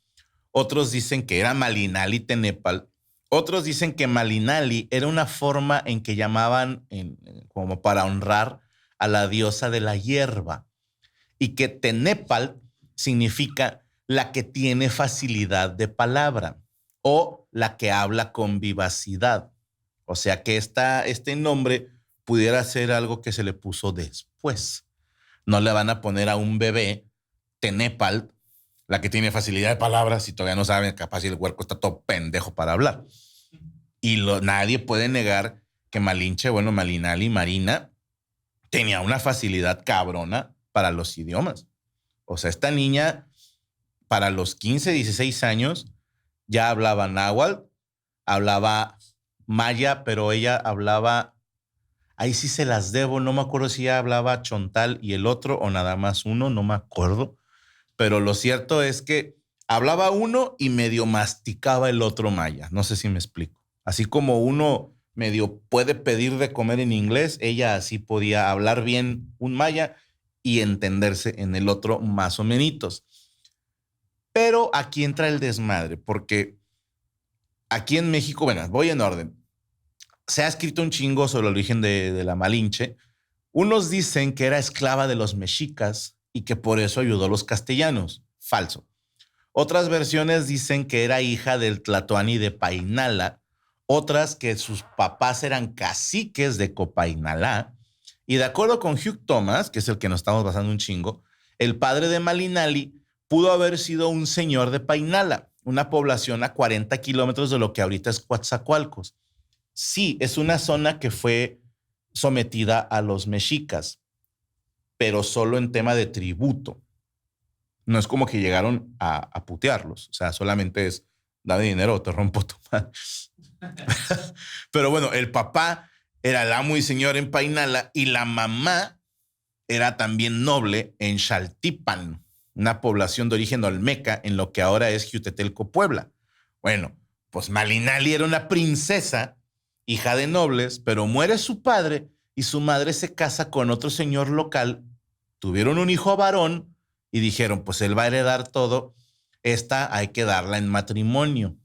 otros dicen que era Malinali Tenepal, otros dicen que Malinali era una forma en que llamaban como para honrar a la diosa de la hierba y que Tenepal significa la que tiene facilidad de palabra o la que habla con vivacidad. O sea que este nombre pudiera ser algo que se le puso después. No le van a poner a un bebé Tenepal, la que tiene facilidad de palabras, si todavía no saben, capaz si el huerco está todo pendejo para hablar. Y nadie puede negar que Malinche, bueno, Malinali, Marina, tenía una facilidad cabrona para los idiomas. O sea, esta niña, para los 15, 16 años, ya hablaba náhuatl, hablaba maya, pero ella hablaba, ahí sí se las debo, no me acuerdo si ella hablaba chontal y el otro o nada más uno, no me acuerdo. Pero lo cierto es que hablaba uno y medio masticaba el otro maya. No sé si me explico. Así como uno medio puede pedir de comer en inglés, ella así podía hablar bien un maya y entenderse en el otro más o menos. Pero aquí entra el desmadre, porque aquí en México, bueno, voy en orden. Se ha escrito un chingo sobre el origen de la Malinche. Unos dicen que era esclava de los mexicas y que por eso ayudó a los castellanos. Falso. Otras versiones dicen que era hija del Tlatoani de Painala, otras que sus papás eran caciques de Copainalá. Y de acuerdo con Hugh Thomas, que es el que nos estamos basando un chingo, el padre de Malinali pudo haber sido un señor de Painala, una población a 40 kilómetros de lo que ahorita es Coatzacoalcos. Sí, es una zona que fue sometida a los mexicas, pero solo en tema de tributo. No es como que llegaron a putearlos, o sea, solamente es Dame dinero o te rompo tu madre. Pero bueno, el papá era el amo y señor en Painala y la mamá era también noble en Xaltipan, una población de origen olmeca en lo que ahora es Jiutetelco, Puebla. Bueno, pues Malinali era una princesa, hija de nobles, pero muere su padre y su madre se casa con otro señor local. Tuvieron un hijo varón y dijeron, pues él va a heredar todo. Esta hay que darla en matrimonio.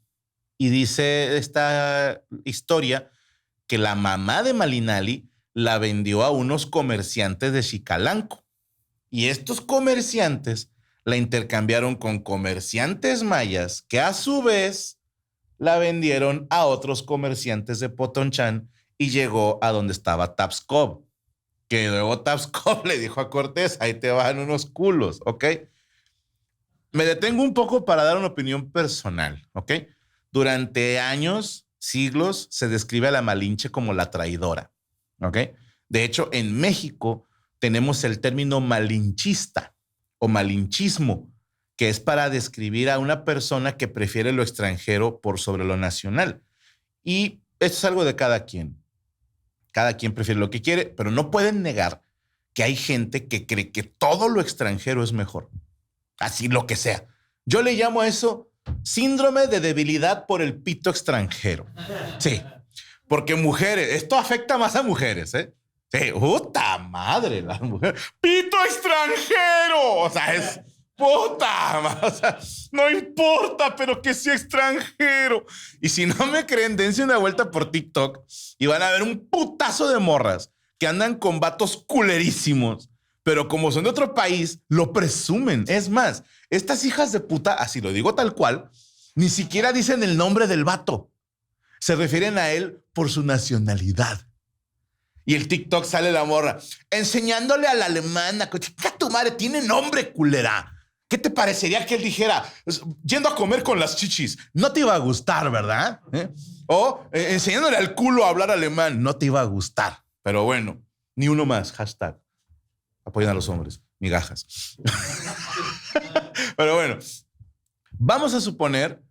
Y dice esta historia que la mamá de Malinali la vendió a unos comerciantes de Xicalanco. Y estos comerciantes la intercambiaron con comerciantes mayas que a su vez la vendieron a otros comerciantes de Potonchán y llegó a donde estaba Tapscov. Que luego Tapscov le dijo a Cortés, ahí te van unos culos, ¿ok? Me detengo un poco para dar una opinión personal, ¿ok? Durante años, siglos, se describe a la Malinche como la traidora, ¿ok? De hecho, en México tenemos el término malinchista o malinchismo, que es para describir a una persona que prefiere lo extranjero por sobre lo nacional. Y esto es algo de cada quien. Cada quien prefiere lo que quiere, pero no pueden negar que hay gente que cree que todo lo extranjero es mejor. Así lo que sea. Yo le llamo a eso síndrome de debilidad por el pito extranjero. Sí, porque mujeres, esto afecta más a mujeres, ¿eh? Sí, puta madre, la mujer. ¡Pito extranjero! O sea, es puta madre. O sea, no importa, pero que sea extranjero. Y si no me creen, dense una vuelta por TikTok y van a ver un putazo de morras que andan con vatos culerísimos. Pero como son de otro país, lo presumen. Es más, estas hijas de puta, así lo digo tal cual, ni siquiera dicen el nombre del vato. Se refieren a él por su nacionalidad. Y el TikTok sale la morra enseñándole a la alemana. Chica, tu madre tiene nombre, culera. ¿Qué te parecería que él dijera yendo a comer con las chichis? No te iba a gustar, ¿verdad? O enseñándole al culo a hablar alemán. No te iba a gustar. Pero bueno, ni uno más. Hashtag. Apoyen a los hombres. Migajas. Pero bueno, vamos a suponer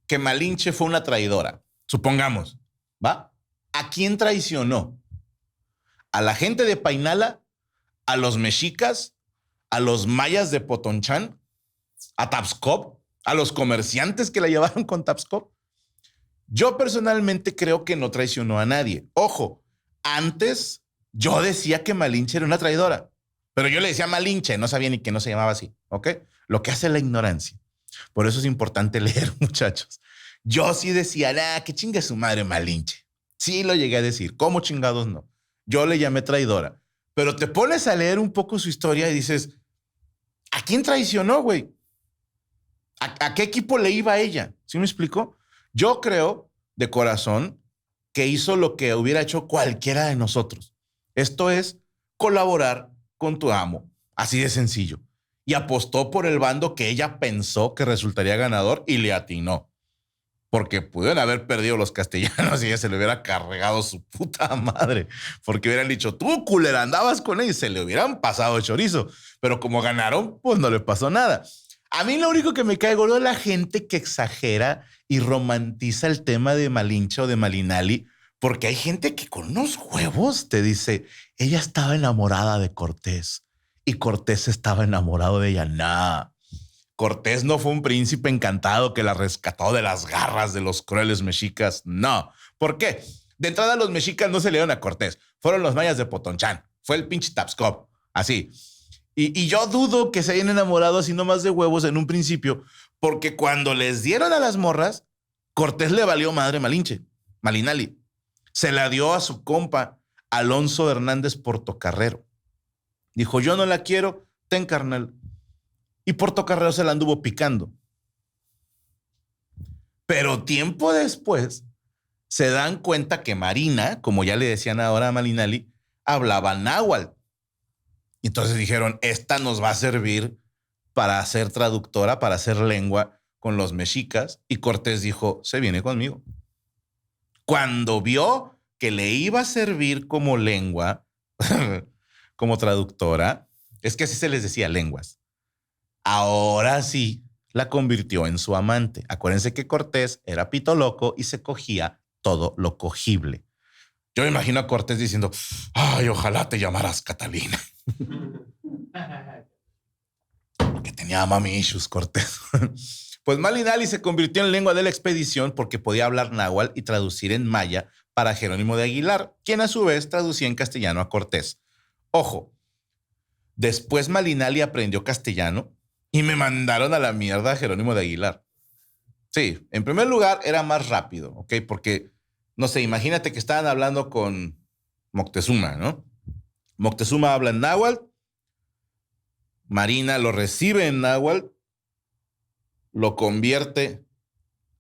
que Malinche fue una traidora. Supongamos, ¿va? ¿A quién traicionó? ¿A la gente de Painala? ¿A los mexicas? ¿A los mayas de Potonchán? ¿A Tapscov? ¿A los comerciantes que la llevaron con Tapscov? Yo personalmente creo que no traicionó a nadie. Ojo, antes yo decía que Malinche era una traidora, pero yo le decía Malinche, no sabía ni que no se llamaba así, ¿ok? Lo que hace la ignorancia. Por eso es importante leer, muchachos. Yo sí decía, que chingue su madre Malinche. Sí lo llegué a decir, ¿cómo chingados no? Yo le llamé traidora, pero te pones a leer un poco su historia y dices, ¿a quién traicionó, güey? ¿A qué equipo le iba a ella? ¿Sí me explico? Yo creo de corazón que hizo lo que hubiera hecho cualquiera de nosotros. Esto es colaborar con tu amo, así de sencillo. Y apostó por el bando que ella pensó que resultaría ganador y le atinó. Porque pudieron haber perdido los castellanos y ella se le hubiera cargado su puta madre. Porque hubieran dicho, tú, culera, andabas con ella y se le hubieran pasado el chorizo. Pero como ganaron, pues no le pasó nada. A mí lo único que me cae gordo es la gente que exagera y romantiza el tema de Malinche o de Malinali, porque hay gente que con unos huevos te dice, ella estaba enamorada de Cortés y Cortés estaba enamorado de ella. Nah. Cortés no fue un príncipe encantado que la rescató de las garras de los crueles mexicas. No. ¿Por qué? De entrada, los mexicas no se le dieron a Cortés. Fueron los mayas de Potonchán. Fue el pinche Tapscov. Así. Y yo dudo que se hayan enamorado así nomás de huevos en un principio, porque cuando les dieron a las morras, Cortés le valió madre Malinche, Malinali. Se la dio a su compa, Alonso Hernández Portocarrero. Dijo, yo no la quiero, ten carnal. Y Portocarrero se la anduvo picando. Pero tiempo después se dan cuenta que Marina, como ya le decían ahora a Malinali, hablaba náhuatl. Y entonces dijeron, esta nos va a servir para ser traductora, para hacer lengua con los mexicas. Y Cortés dijo, se viene conmigo. Cuando vio que le iba a servir como lengua, como traductora, es que así se les decía lenguas. Ahora sí, la convirtió en su amante. Acuérdense que Cortés era pito loco y se cogía todo lo cogible. Yo me imagino a Cortés diciendo, ay, ojalá te llamaras Catalina. Que tenía mami issues Cortés. Pues Malinali se convirtió en lengua de la expedición porque podía hablar náhuatl y traducir en maya para Jerónimo de Aguilar, quien a su vez traducía en castellano a Cortés. Ojo, después Malinali aprendió castellano y me mandaron a la mierda a Jerónimo de Aguilar. Sí, en primer lugar era más rápido, ¿ok? Porque, no sé, imagínate que estaban hablando con Moctezuma, ¿no? Moctezuma habla en náhuatl, Marina lo recibe en náhuatl, lo convierte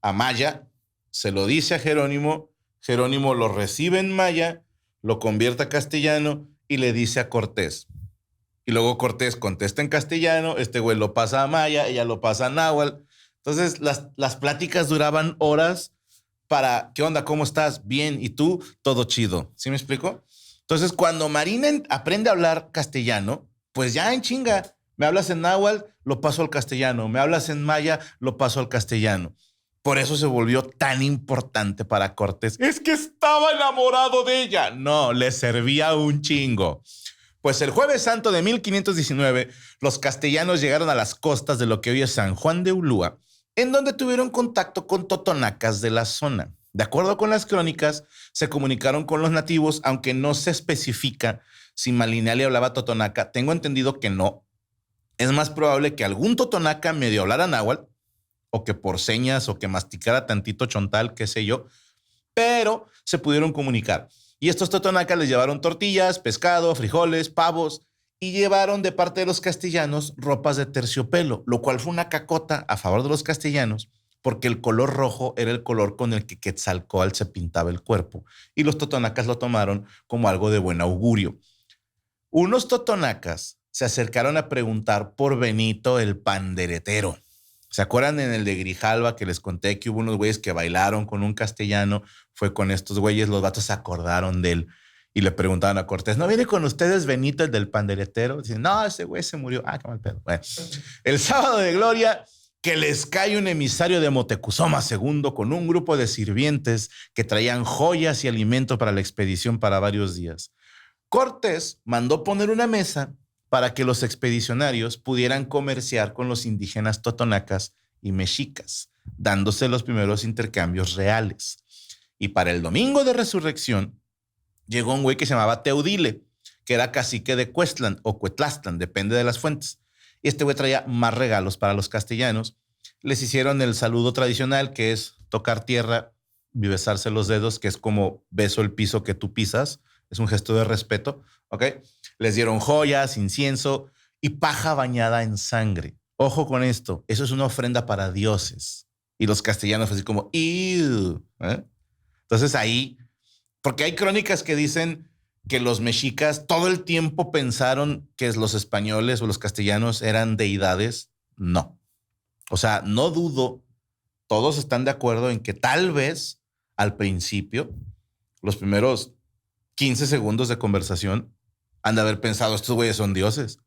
a maya, se lo dice a Jerónimo, Jerónimo lo recibe en maya, lo convierte a castellano y le dice a Cortés. Y luego Cortés contesta en castellano, este güey lo pasa a maya, ella lo pasa a náhuatl. Entonces las pláticas duraban horas para, ¿qué onda? ¿Cómo estás? Bien. ¿Y tú? Todo chido. ¿Sí me explico? Entonces cuando Marina aprende a hablar castellano, pues ya en chinga. Me hablas en náhuatl, lo paso al castellano. Me hablas en maya, lo paso al castellano. Por eso se volvió tan importante para Cortés. Es que estaba enamorado de ella. No, le servía un chingo. Pues el Jueves Santo de 1519, los castellanos llegaron a las costas de lo que hoy es San Juan de Ulúa, en donde tuvieron contacto con totonacas de la zona. De acuerdo con las crónicas, se comunicaron con los nativos, aunque no se especifica si Malinali hablaba totonaca. Tengo entendido que no. Es más probable que algún totonaca medio hablara náhuatl, o que por señas, o que masticara tantito chontal, qué sé yo, pero se pudieron comunicar. Y estos totonacas les llevaron tortillas, pescado, frijoles, pavos, y llevaron de parte de los castellanos ropas de terciopelo, lo cual fue una cacota a favor de los castellanos, porque el color rojo era el color con el que Quetzalcóatl se pintaba el cuerpo, y los totonacas lo tomaron como algo de buen augurio. Unos totonacas se acercaron a preguntar por Benito el panderetero. ¿Se acuerdan en el de Grijalva que les conté que hubo unos güeyes que bailaron con un castellano? Fue con estos güeyes, los vatos se acordaron de él y le preguntaban a Cortés, ¿no viene con ustedes Benito el del panderetero? Dicen, no, ese güey se murió. Ah, qué mal pedo. Bueno, el sábado de gloria, que les cae un emisario de Moctezuma II con un grupo de sirvientes que traían joyas y alimentos para la expedición para varios días. Cortés mandó poner una mesa para que los expedicionarios pudieran comerciar con los indígenas totonacas y mexicas, dándose los primeros intercambios reales. Y para el domingo de resurrección, llegó un güey que se llamaba Teudile, que era cacique de Cuestlan o Cuetlastan, depende de las fuentes. Y este güey traía más regalos para los castellanos. Les hicieron el saludo tradicional, que es tocar tierra y besarse los dedos, que es como beso el piso que tú pisas. Es un gesto de respeto, ¿ok? Les dieron joyas, incienso y paja bañada en sangre. Ojo con esto, eso es una ofrenda para dioses. Y los castellanos así como, ¡ew! ¿Eh? Entonces ahí, porque hay crónicas que dicen que los mexicas todo el tiempo pensaron que los españoles o los castellanos eran deidades. No. O sea, no dudo, todos están de acuerdo en que tal vez al principio, los primeros 15 segundos de conversación, han de haber pensado, estos güeyes son dioses.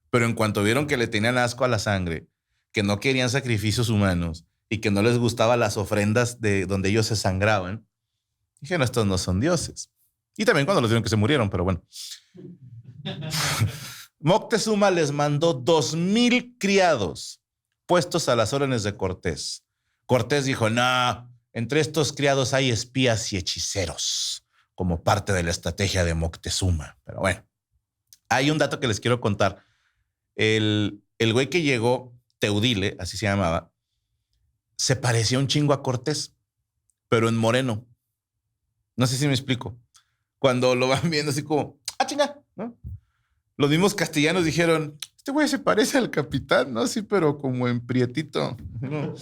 Pero en cuanto vieron que le tenían asco a la sangre, que no querían sacrificios humanos y que no les gustaban las ofrendas de donde ellos se sangraban, dijeron, estos no son dioses. Y también cuando los vieron que se murieron, pero bueno. Moctezuma les mandó 2,000 criados puestos a las órdenes de Cortés. Cortés dijo, no, entre estos criados hay espías y hechiceros, como parte de la estrategia de Moctezuma. Pero bueno, hay un dato que les quiero contar. El güey que llegó, Teudile, así se llamaba, se parecía un chingo a Cortés, pero en moreno. No sé si me explico. Cuando lo van viendo así como, ah, chinga, ¿no? Los mismos castellanos dijeron, este güey se parece al capitán, ¿no? Sí, pero como en prietito. ¿No?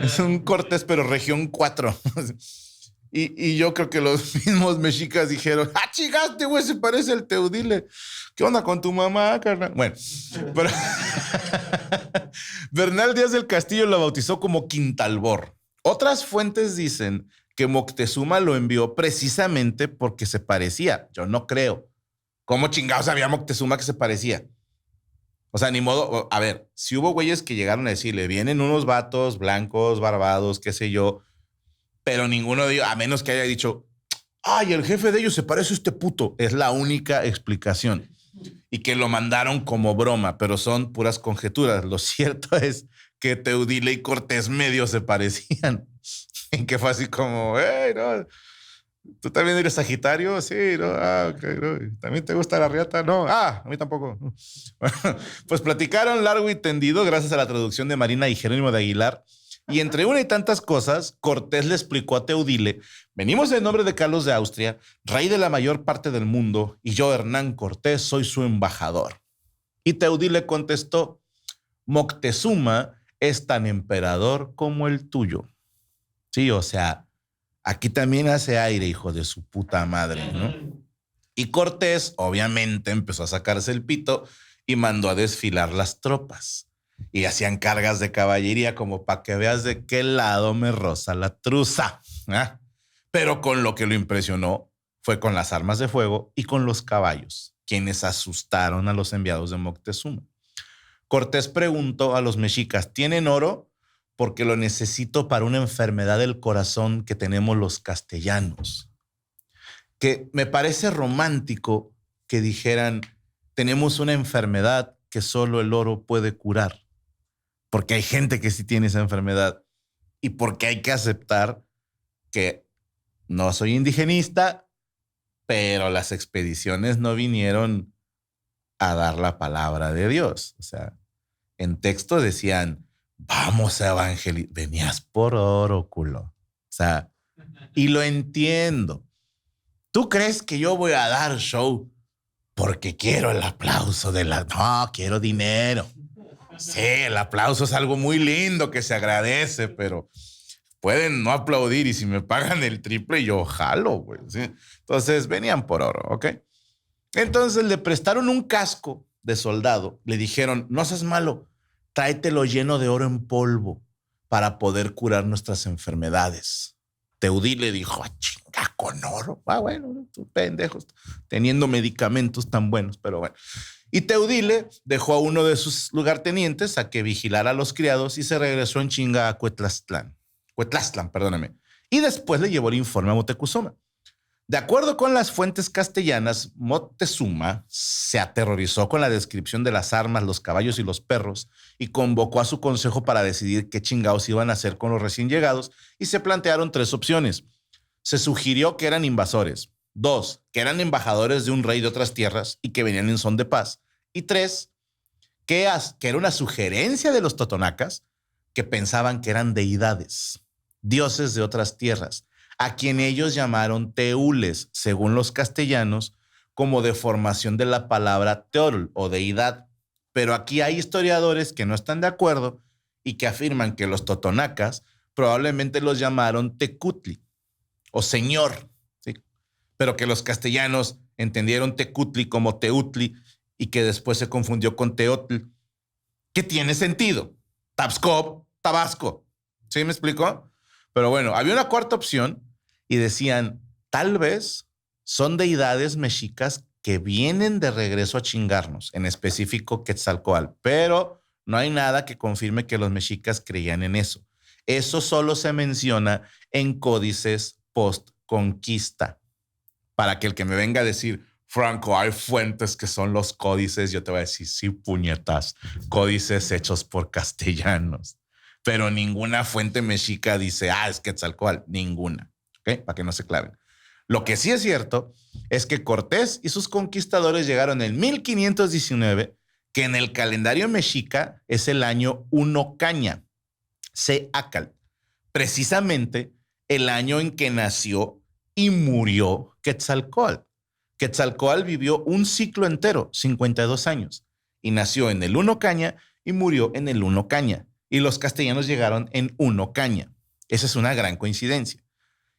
Es un Cortés, pero región 4. Y yo creo que los mismos mexicas dijeron, ah, chingaste, güey, se parece al Teudile. ¿Qué onda con tu mamá, carnal? Bueno, pero Bernal Díaz del Castillo lo bautizó como Quintalbor. Otras fuentes dicen que Moctezuma lo envió precisamente porque se parecía. Yo no creo. ¿Cómo chingados sabía Moctezuma que se parecía? O sea, ni modo, a ver, si hubo güeyes que llegaron a decirle, vienen unos vatos blancos, barbados, qué sé yo, pero ninguno de ellos, a menos que haya dicho, ay, el jefe de ellos se parece a este puto. Es la única explicación. Y que lo mandaron como broma, pero son puras conjeturas. Lo cierto es que Teudile y Cortés medio se parecían. En que fue así como, hey, no, ¿tú también eres Sagitario? Sí, no, ok, no. ¿También te gusta la riata? No, a mí tampoco. Bueno, pues platicaron largo y tendido gracias a la traducción de Marina y Jerónimo de Aguilar. Y entre una y tantas cosas, Cortés le explicó a Teudile, venimos en nombre de Carlos de Austria, rey de la mayor parte del mundo, y yo, Hernán Cortés, soy su embajador. Y Teudile contestó, Moctezuma es tan emperador como el tuyo. Sí, o sea, aquí también hace aire, hijo de su puta madre, ¿no? Y Cortés, obviamente, empezó a sacarse el pito y mandó a desfilar las tropas. Y hacían cargas de caballería como para que veas de qué lado me roza la truza. ¿Ah? Pero con lo que lo impresionó fue con las armas de fuego y con los caballos, quienes asustaron a los enviados de Moctezuma. Cortés preguntó a los mexicas, ¿tienen oro? Porque lo necesito para una enfermedad del corazón que tenemos los castellanos. Que me parece romántico que dijeran, tenemos una enfermedad que solo el oro puede curar, porque hay gente que sí tiene esa enfermedad y porque hay que aceptar que no soy indigenista, pero las expediciones no vinieron a dar la palabra de Dios. O sea, en texto decían, vamos a evangelizar, venías por oro, culo. O sea, y lo entiendo. ¿Tú crees que yo voy a dar show porque quiero el aplauso de la... No, quiero dinero. Sí, el aplauso es algo muy lindo que se agradece, pero pueden no aplaudir y si me pagan el triple, yo jalo, güey. ¿Sí? Entonces venían por oro, ¿ok? Entonces le prestaron un casco de soldado. Le dijeron, no seas malo, tráetelo lleno de oro en polvo para poder curar nuestras enfermedades. Teudí le dijo, chinga, con oro. Bueno, pendejos, teniendo medicamentos tan buenos, pero bueno. Y Teudile dejó a uno de sus lugartenientes a que vigilara a los criados y se regresó en chinga a Cuetlaxtlán, perdóname. Y después le llevó el informe a Moctezuma. De acuerdo con las fuentes castellanas, Moctezuma se aterrorizó con la descripción de las armas, los caballos y los perros y convocó a su consejo para decidir qué chingados iban a hacer con los recién llegados y se plantearon 3 opciones. Se sugirió que eran invasores. 2, que eran embajadores de un rey de otras tierras y que venían en son de paz. Y 3, que era una sugerencia de los totonacas que pensaban que eran deidades, dioses de otras tierras, a quien ellos llamaron teules, según los castellanos, como deformación de la palabra teol o deidad. Pero aquí hay historiadores que no están de acuerdo y que afirman que los totonacas probablemente los llamaron tecutli o señor, ¿sí? Pero que los castellanos entendieron tecutli como teutli y que después se confundió con teotl, que tiene sentido. Tabasco. ¿Sí me explicó? Pero bueno, había una cuarta opción y decían, tal vez son deidades mexicas que vienen de regreso a chingarnos, en específico Quetzalcóatl, pero no hay nada que confirme que los mexicas creían en eso. Eso solo se menciona en códices post-conquista. Para que el que me venga a decir, Franco, hay fuentes que son los códices, yo te voy a decir, sí, puñetas, códices hechos por castellanos. Pero ninguna fuente mexica dice, es Quetzalcóatl, ninguna. ¿Okay? Para que no se claven. Lo que sí es cierto es que Cortés y sus conquistadores llegaron en 1519, que en el calendario mexica es el año Uno Caña, Acal, precisamente el año en que nació y murió Quetzalcóatl. Quetzalcóatl vivió un ciclo entero, 52 años, y nació en el Uno Caña y murió en el Uno Caña. Y los castellanos llegaron en Uno Caña. Esa es una gran coincidencia.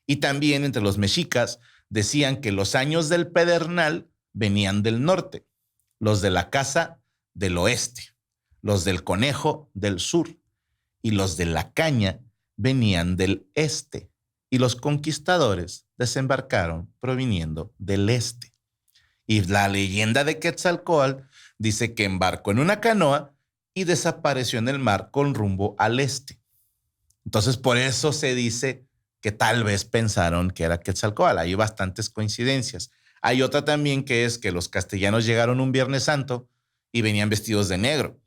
Y también entre los mexicas decían que los años del pedernal venían del norte, los de la casa del oeste, los del conejo del sur y los de la caña venían del este y los conquistadores desembarcaron proviniendo del este. Y la leyenda de Quetzalcóatl dice que embarcó en una canoa y desapareció en el mar con rumbo al este. Entonces, por eso se dice que tal vez pensaron que era Quetzalcóatl. Hay bastantes coincidencias. Hay otra también que es que los castellanos llegaron un Viernes Santo y venían vestidos de negro.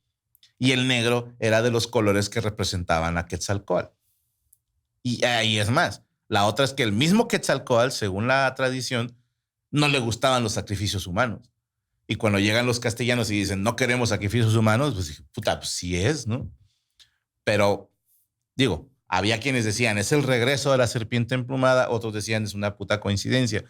Y el negro era de los colores que representaban a Quetzalcóatl. Y ahí es más. La otra es que el mismo Quetzalcóatl, según la tradición, no le gustaban los sacrificios humanos. Y cuando llegan los castellanos y dicen, no queremos sacrificios humanos, pues, puta, pues sí es, ¿no? Pero, digo, había quienes decían, es el regreso de la serpiente emplumada, otros decían, es una puta coincidencia.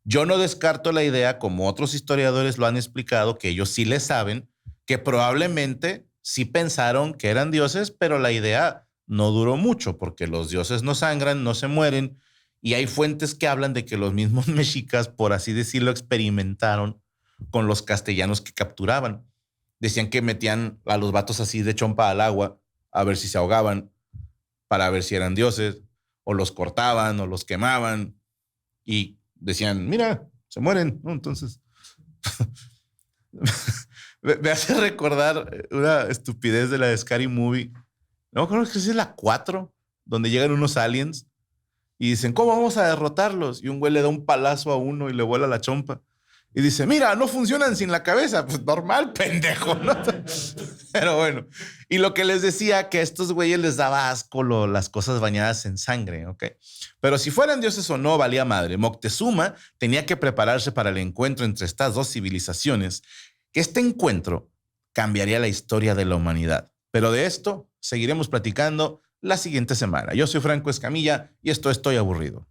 Yo no descarto la idea, como otros historiadores lo han explicado, que ellos sí le saben, que probablemente sí pensaron que eran dioses, pero la idea no duró mucho, porque los dioses no sangran, no se mueren, y hay fuentes que hablan de que los mismos mexicas, por así decirlo, experimentaron con los castellanos que capturaban. Decían que metían a los vatos así de chompa al agua a ver si se ahogaban, para ver si eran dioses, o los cortaban, o los quemaban, y decían, mira, se mueren, ¿no? Entonces, me hace recordar una estupidez de la de Scary Movie. No creo que es la 4 donde llegan unos aliens y dicen, ¿cómo vamos a derrotarlos? Y un güey le da un palazo a uno y le vuela la chompa. Y dice, mira, no funcionan sin la cabeza. Pues normal, pendejo, ¿no? Pero bueno. Y lo que les decía, que a estos güeyes les daba asco las cosas bañadas en sangre, ¿ok? Pero si fueran dioses o no, valía madre. Moctezuma tenía que prepararse para el encuentro entre estas dos civilizaciones, que este encuentro cambiaría la historia de la humanidad. Pero de esto seguiremos platicando la siguiente semana. Yo soy Franco Escamilla y esto Estoy Aburrido.